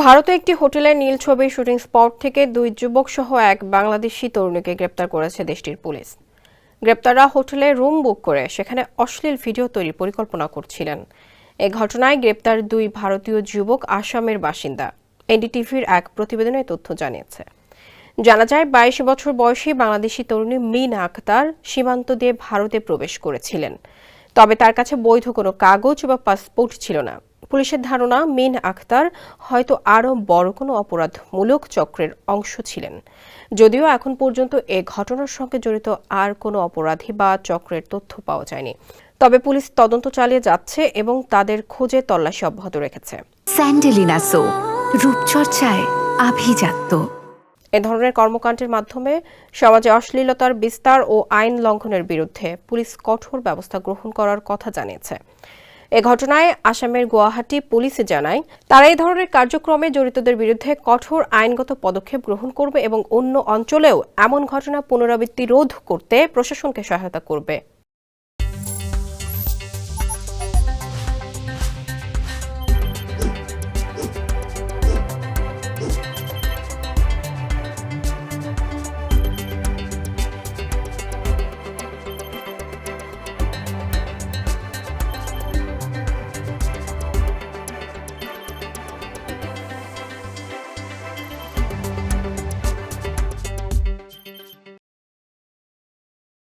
ভারতে একটি হোটেলের নীল ছবির শুটিং স্পট থেকে দুই যুবক সহ এক বাংলাদেশি তরুণীকে গ্রেপ্তার করেছে দেশটির পুলিশ। গ্রেপ্তাররা হোটেলে রুম বুক করে সেখানে অশ্লীল ভিডিও তৈরির পরিকল্পনা করছিলেন। এ ঘটনায় গ্রেপ্তার দুই ভারতীয় যুবক আসামের বাসিন্দা। এনডিটিভির এক প্রতিবেদনে তথ্য জানিয়েছে। জানা যায় ২২ বছর বয়সী বাংলাদেশি তরুণী মিন আক্তার সীমান্ত দিয়ে ভারতে প্রবেশ করেছিলেন, তবে তার কাছে বৈধ কোনো কাগজ বা পাসপোর্ট ছিল না। পুলিশের ধারণা মিন আক্তার হয়তো আরও বড় কোনো অপরাধমূলক চক্রের অংশ ছিলেন, যদিও এখন পর্যন্ত এ ঘটনার সঙ্গে জড়িত আর কোনো অপরাধী বা চক্রের তথ্য পাওয়া যায়নি। তবে পুলিশ তদন্ত চালিয়ে যাচ্ছে এবং তাদের খোঁজে তল্লাশি অব্যাহত রেখেছে। স্যান্ডেলিনা সো, রূপচর্চায় আভিজাত্য। এ ধরনের কর্মকাণ্ডের মাধ্যমে সমাজে অশ্লীলতার বিস্তার ও আইন লঙ্ঘনের বিরুদ্ধে পুলিশ কঠোর ব্যবস্থা গ্রহণ করার কথা জানিয়েছে। এ ঘটনায় আসামের গুয়াহাটি পুলিশ জানায়, তারা এই ধরনের কার্যক্রমে জড়িতদের বিরুদ্ধে কঠোর আইনগত পদক্ষেপ গ্রহণ করবে এবং অন্য অঞ্চলেও এমন ঘটনা পুনরাবৃত্তি রোধ করতে প্রশাসনকে সহায়তা করবে।